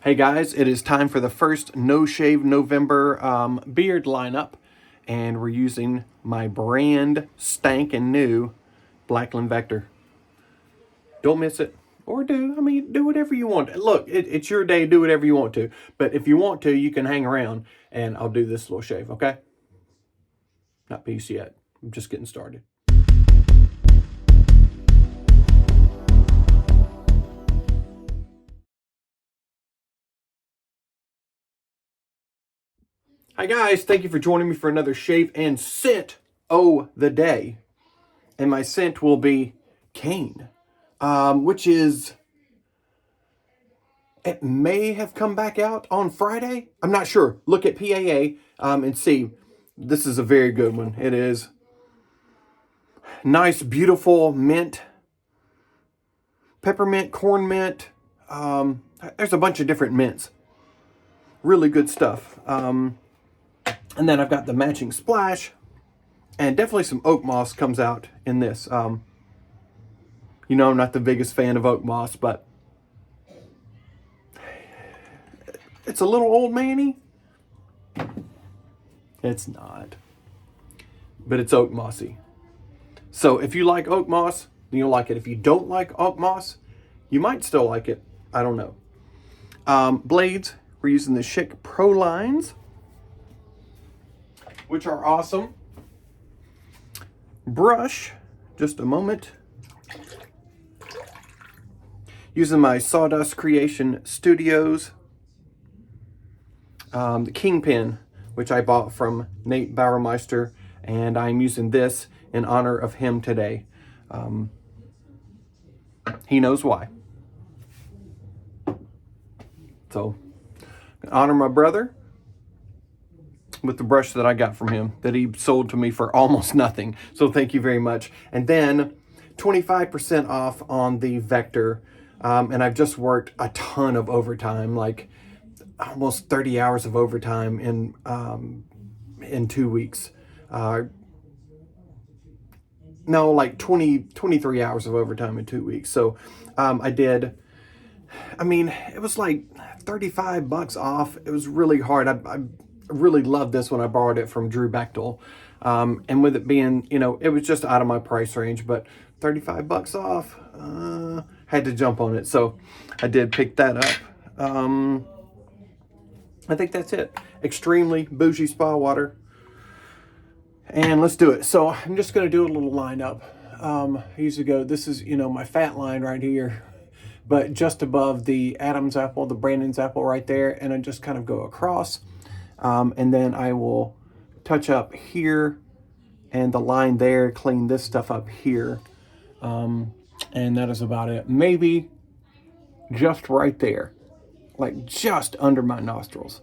Hey guys, it is time for the first No Shave November beard lineup, and we're using my brand stankin' new Blackland Vector. Don't miss it, or do. I mean, do whatever you want. Look, it's your day, do whatever you want to. But if you want to, you can hang around and I'll do this little shave, okay? Not peace yet. I'm just getting started. Hi guys, thank you for joining me for another shave and scent the day. And my scent will be cane, which is, it may have come back out on Friday. I'm not sure. Look at PAA and see. This is a very good one. It is nice, beautiful mint, peppermint, corn mint. There's a bunch of different mints. Really good stuff. And then I've got the matching splash, and definitely some oak moss comes out in this. You know, I'm not the biggest fan of oak moss, but it's a little old man-y. It's not, but it's oak mossy. So if you like oak moss, then you'll like it. If you don't like oak moss, you might still like it. I don't know. Blades, we're using the Schick Pro lines, which are awesome. Brush, just a moment. Using my Sawdust Creation Studios. The Kingpin, which I bought from Nate Bauermeister, and I'm using this in honor of him today. He knows why. So, honor my brother with the brush that I got from him that he sold to me for almost nothing. So thank you very much. And then 25% off on the Vector. And I've just worked a ton of overtime, like almost 30 hours of overtime in 2 weeks. No, like 23 hours of overtime in 2 weeks. So I did, I mean, it was like $35 off. It was really hard. I really loved this when I borrowed it from Drew Bechtel. And with it being, you know, it was just out of my price range, but $35 off, had to jump on it. So I did pick that up. I think that's it. Extremely bougie spa water. And let's do it. So I'm just going to do a little lineup. I usually go, this is, you know, my fat line right here, but just above the Adam's apple, the Brandon's apple right there. And I just kind of go across. And then I will touch up here and the line there, clean this stuff up here. And that is about it. Maybe just right there, like just under my nostrils,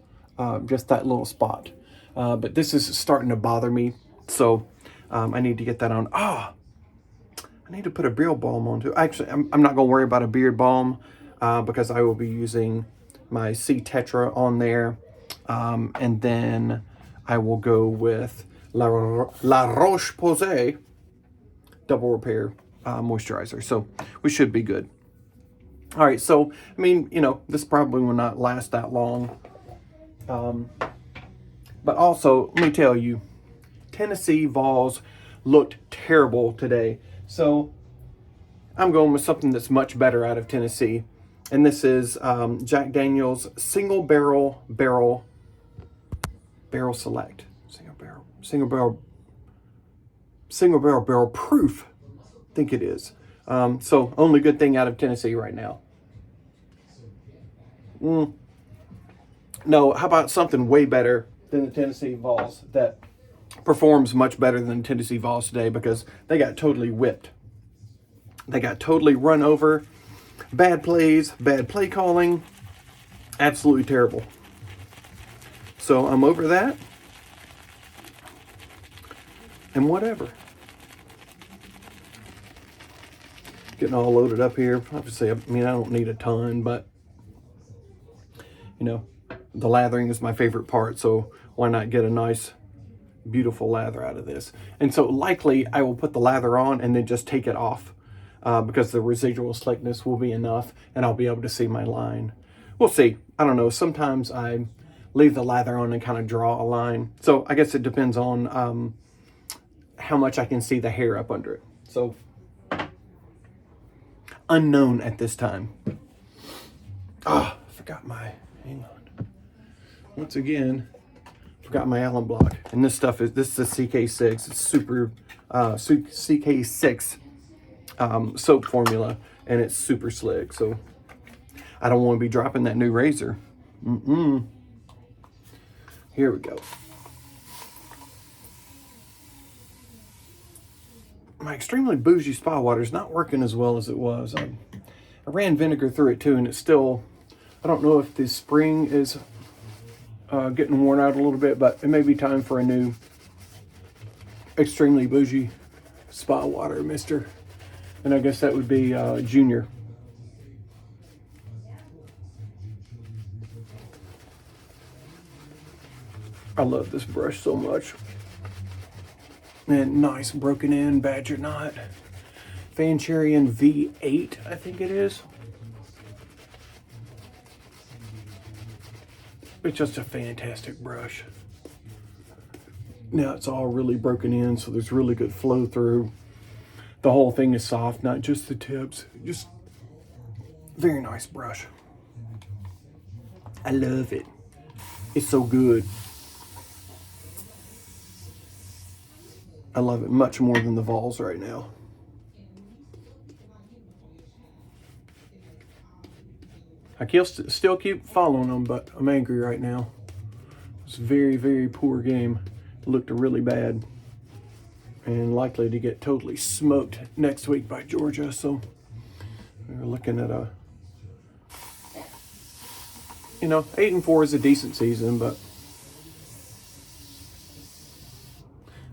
just that little spot. But this is starting to bother me. So I need to get that on. I need to put a beard balm on too. Actually, I'm not going to worry about a beard balm because I will be using my C Tetra on there. And then I will go with La Roche-Posay Double Repair Moisturizer. So we should be good. All right, so, I mean, you know, this probably will not last that long. But also, let me tell you, Tennessee Vols looked terrible today. So I'm going with something that's much better out of Tennessee. And this is Jack Daniel's Single Barrel Select. Single barrel proof, I think it is. So only good thing out of Tennessee right now. No, how about something way better than the Tennessee Vols that performs much better than the Tennessee Vols today, because they got totally whipped. They got totally run over. Bad plays, bad play calling. Absolutely terrible. So I'm over that. And whatever. Getting all loaded up here. Obviously, I mean, I don't need a ton, but, you know, the lathering is my favorite part, so why not get a nice, beautiful lather out of this? And so likely I will put the lather on and then just take it off because the residual slickness will be enough and I'll be able to see my line. We'll see. I don't know. Sometimes I leave the lather on and kind of draw a line. So I guess it depends on how much I can see the hair up under it. So unknown at this time. Ah, I forgot my, hang on. Once again, forgot my Allen block. And this stuff this is a CK6. It's super, CK6 soap formula. And it's super slick. So I don't want to be dropping that new razor. Here we go. My extremely bougie spa water is not working as well as it was. I ran vinegar through it too, and it's still, I don't know if the spring is getting worn out a little bit, but it may be time for a new extremely bougie spa water, mister. And I guess that would be Junior. I love this brush so much. And nice broken in badger knot. Fancharian V8, I think it is. It's just a fantastic brush. Now it's all really broken in, so there's really good flow through. The whole thing is soft, not just the tips. Just very nice brush. I love it. It's so good. I love it much more than the Vols right now. I still keep following them, but I'm angry right now. It's a very, very poor game. It looked really bad. And likely to get totally smoked next week by Georgia. So we're looking at 8-4 is a decent season, but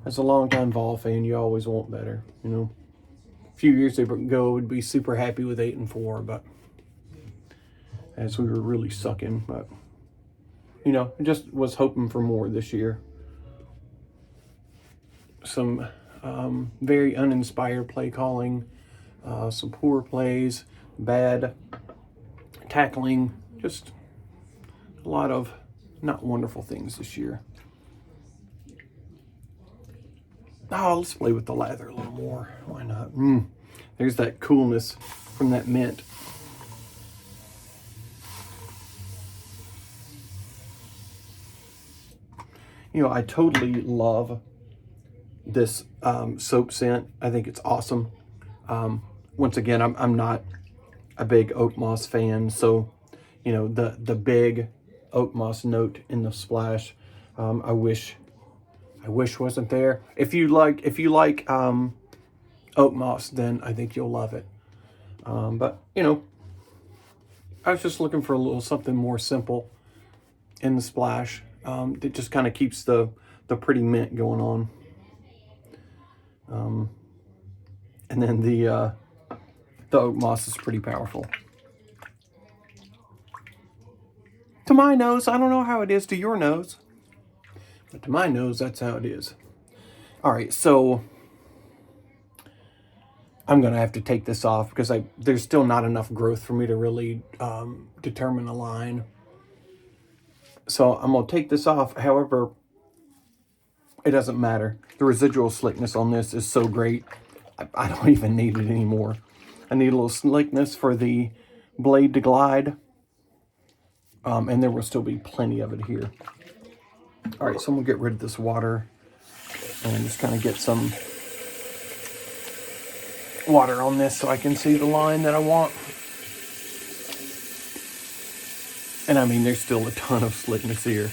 as a longtime Vol fan, you always want better. A few years ago, would be super happy with 8-4, but as we were really sucking, but I just was hoping for more this year. Some very uninspired play calling, some poor plays, bad tackling, just a lot of not wonderful things this year. Oh, let's play with the lather a little more. Why not? There's that coolness from that mint. I totally love this soap scent. I think it's awesome. Once again, I'm not a big oak moss fan, so the big oak moss note in the splash, I wish wasn't there. If you like oak moss, then I think you'll love it. But I was just looking for a little something more simple in the splash. That just kind of keeps the pretty mint going on. And then the oak moss is pretty powerful. To my nose, I don't know how it is to your nose, but to my nose, that's how it is. All right, so I'm gonna have to take this off because there's still not enough growth for me to really determine a line. So I'm gonna take this off. However, it doesn't matter. The residual slickness on this is so great. I don't even need it anymore. I need a little slickness for the blade to glide. And there will still be plenty of it here. All right, so I'm gonna get rid of this water and just kind of get some water on this so I can see the line that I want. And I mean, there's still a ton of slickness here.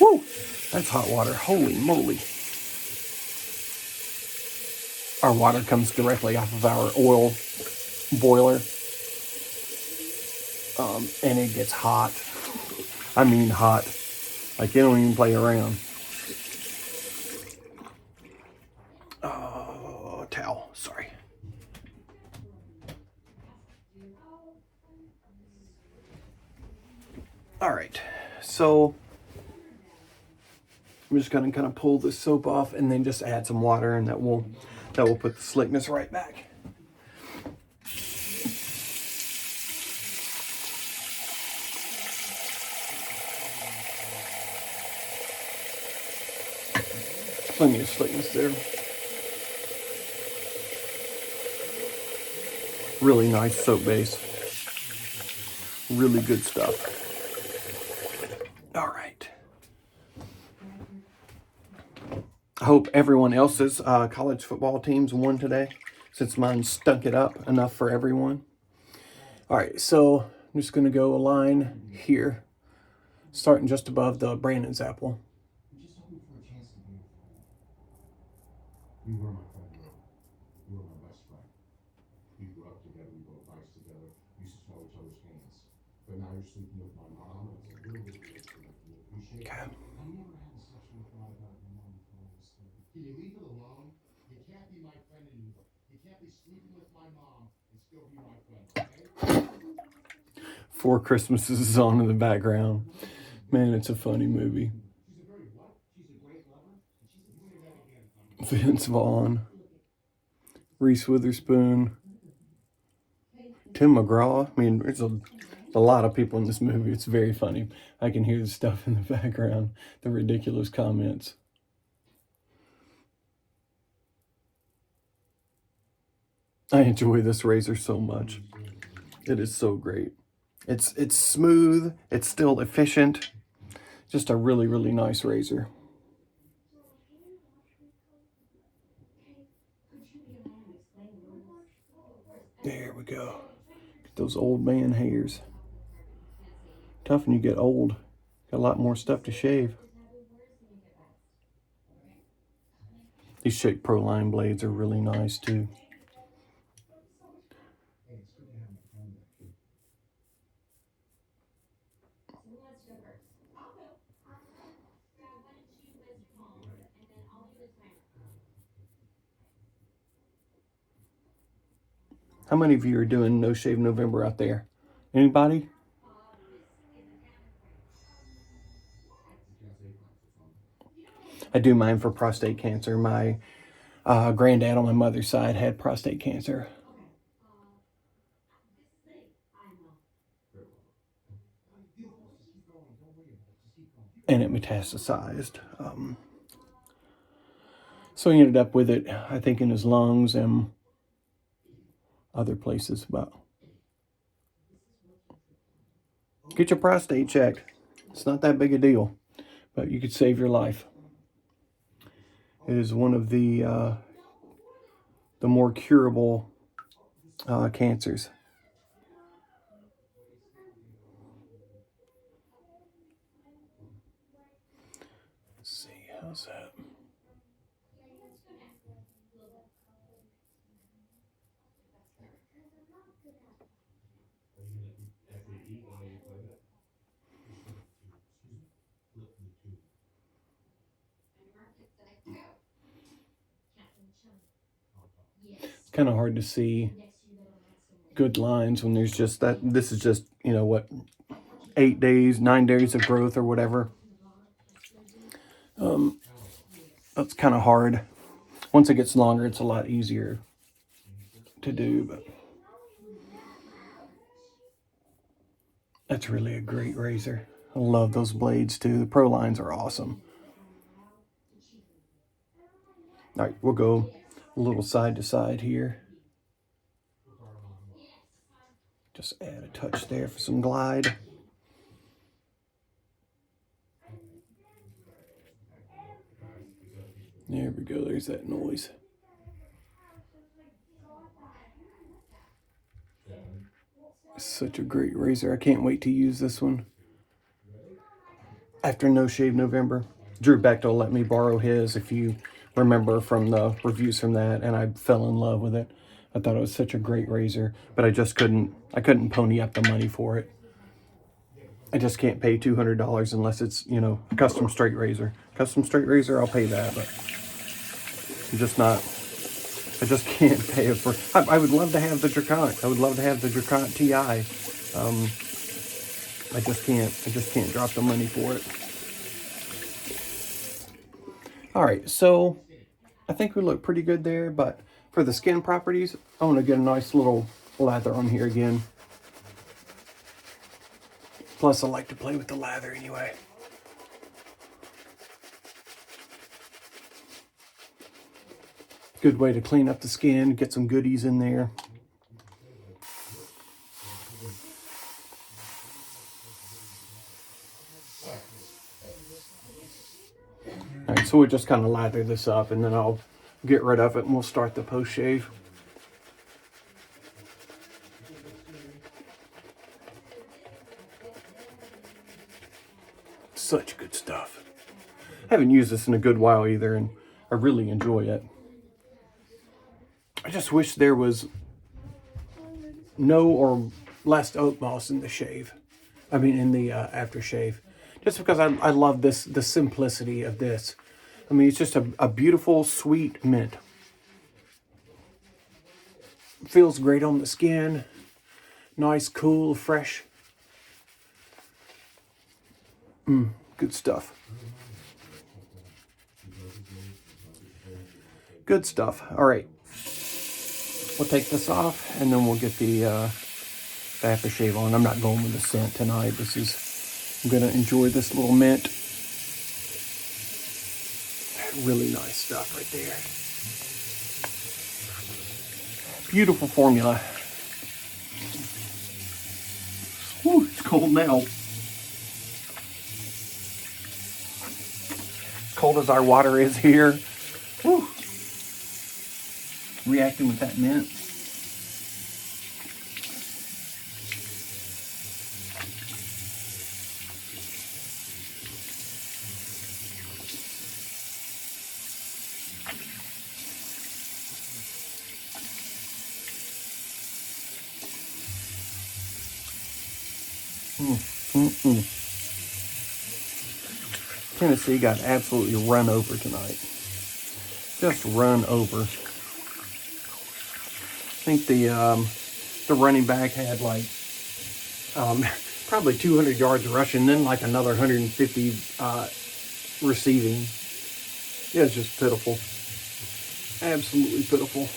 Woo! That's hot water. Holy moly. Our water comes directly off of our oil boiler. And it gets hot. I mean hot. Like, you don't even play around. Oh, towel. Sorry. All right. So, I'm just going to kind of pull this soap off and then just add some water, and that will put the slickness right back. Plenty of slickness there. Really nice soap base. Really good stuff. All right. I hope everyone else's college football teams won today, since mine stunk it up enough for everyone. All right, so I'm just going to go a line here, starting just above the Brandon's apple. You were my friend. You were my best friend. We grew up together. We rode bikes together. We used to smell each other's hands. But now you're sleeping with my mom. It's a little bit weird for me. You appreciate it? I never had a sexual thought about my mom before I was 30. Can you leave it alone? You can't be my friend anymore. You can't be sleeping with my mom and still be my friend, okay? Four Christmases is on in the background. Man, it's a funny movie. She's a very what? She's a great lover. Vince Vaughn, Reese Witherspoon, Tim McGraw. I mean, there's a lot of people in this movie. It's very funny. I can hear the stuff in the background, the ridiculous comments. I enjoy this razor so much. It is so great. It's smooth. It's still efficient. Just a really, really nice razor. There we go. Get those old man hairs. Tough when you get old. Got a lot more stuff to shave. These Shape Pro line blades are really nice too. How many of you are doing No Shave November out there? Anybody? I do mine for prostate cancer. My granddad on my mother's side had prostate cancer. And it metastasized. So he ended up with it, I think, in his lungs and other places. But get your prostate checked. It's not that big a deal, but you could save your life. It is one of the more curable cancers. Let's see, how's that? It's kind of hard to see good lines when there's just that. This is just, 8 days, 9 days of growth or whatever. That's kind of hard. Once it gets longer, it's a lot easier to do, but that's really a great razor. I love those blades too. The Pro lines are awesome. All right, we'll go a little side to side here. Just add a touch there for some glide. There we go, there's that noise. Such a great razor. I can't wait to use this one. After No Shave November, Drew Bechtel let me borrow his, if you remember from the reviews from that, and I fell in love with it. I thought it was such a great razor, but I couldn't pony up the money for it. I just can't pay $200 unless it's, a custom straight razor. Custom straight razor, I'll pay that, but I just can't pay it for. I would love to have the Draconic. I would love to have the Draconic TI. I just can't drop the money for it. All right, so I think we look pretty good there, but for the skin properties, I want to get a nice little lather on here again. Plus, I like to play with the lather anyway. Good way to clean up the skin, get some goodies in there. All right, so we'll just kind of lather this up and then I'll get rid of it and we'll start the post shave. Such good stuff. I haven't used this in a good while either, and I really enjoy it. I just wish there was no or less oak moss in the shave. I mean, in the aftershave. Just because I love the simplicity of this. I mean, it's just a beautiful, sweet mint. Feels great on the skin. Nice, cool, fresh. Good stuff. Good stuff. All right. We'll take this off and then we'll get the aftershave on. I'm not going with the scent tonight. I'm going to enjoy this little mint. Really nice stuff right there. Beautiful formula. Whew, it's cold now. Cold as our water is here. Whew. Reacting with that mint. Tennessee got absolutely run over tonight. Just run over. I think the running back had like probably 200 yards rushing, then like another 150 receiving. Yeah, it's just pitiful. Absolutely pitiful.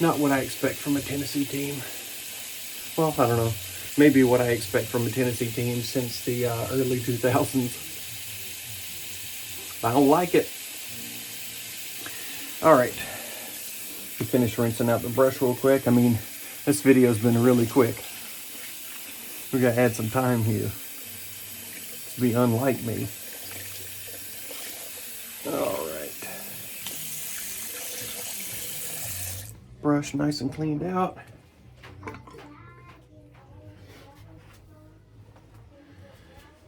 Not what I expect from a Tennessee team. Well, I don't know. Maybe what I expect from a Tennessee team since the early 2000s. I don't like it. All right. We finished rinsing out the brush real quick. I mean, this video's been really quick. We gotta add some time here to be unlike me. All right. Brush nice and cleaned out.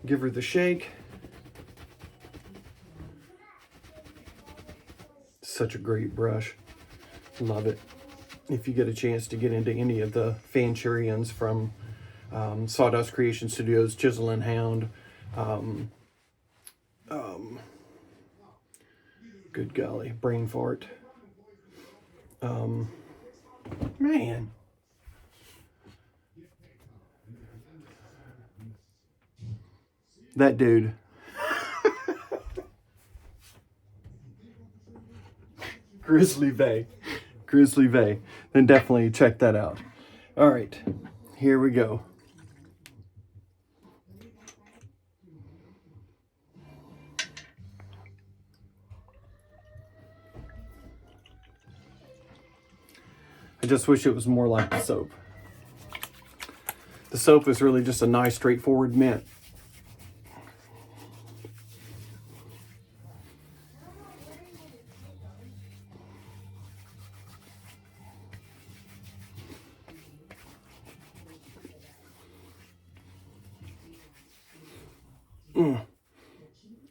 Give her the shake. Such a great brush. Love it. If you get a chance to get into any of the Fanchurians from Sawdust Creation Studios, Chisel and Hound, good golly, brain fart. Man. That dude. Grizzly Bay. Grizzly Bay. Then definitely check that out. All right. Here we go. I just wish it was more like the soap. The soap is really just a nice, straightforward mint.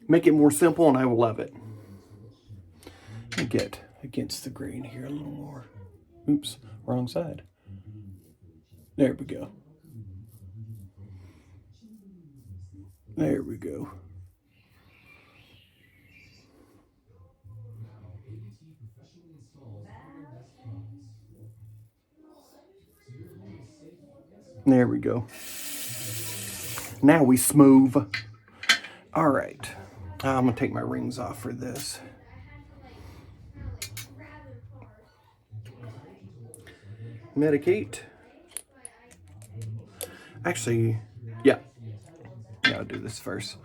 Make it more simple and I will love it. Get against the grain here a little more. Oops, wrong side. There we go. There we go. There we go. Now we smooth. All right. I'm gonna take my rings off for this. Medicate. Actually, yeah. Yeah, I'll do this first.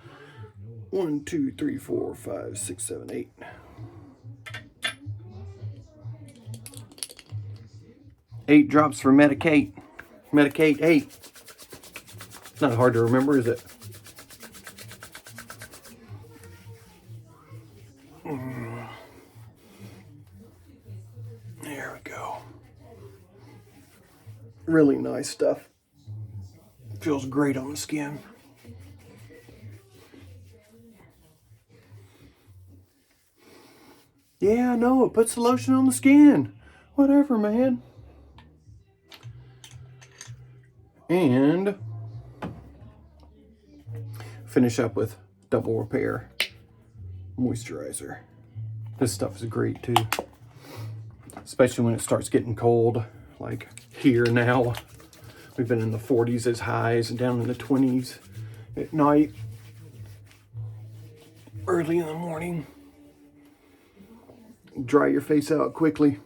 1, 2, 3, 4, 5, 6, 7, 8. 8 drops for Medicate. Medicate 8. Not hard to remember, is it? There we go. Really nice stuff. Feels great on the skin. Yeah, no, it puts the lotion on the skin. Whatever, man. And finish up with Double Repair Moisturizer. This stuff is great too. Especially when it starts getting cold, like here now. We've been in the 40s as highs and down in the 20s at night, early in the morning. Dry your face out quickly.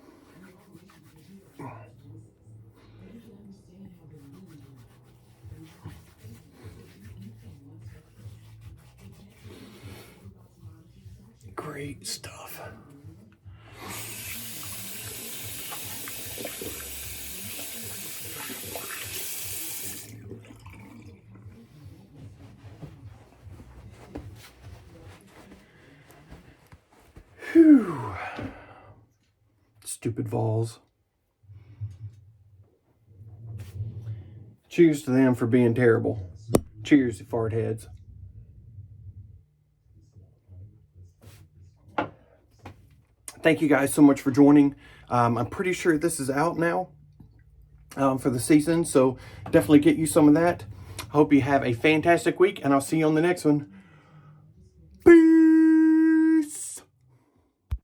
Great stuff. Whew. Stupid Vols. Cheers to them for being terrible. Cheers, you fart heads. Thank you guys so much for joining. I'm pretty sure this is out now for the season, so definitely get you some of that. Hope you have a fantastic week, and I'll see you on the next one.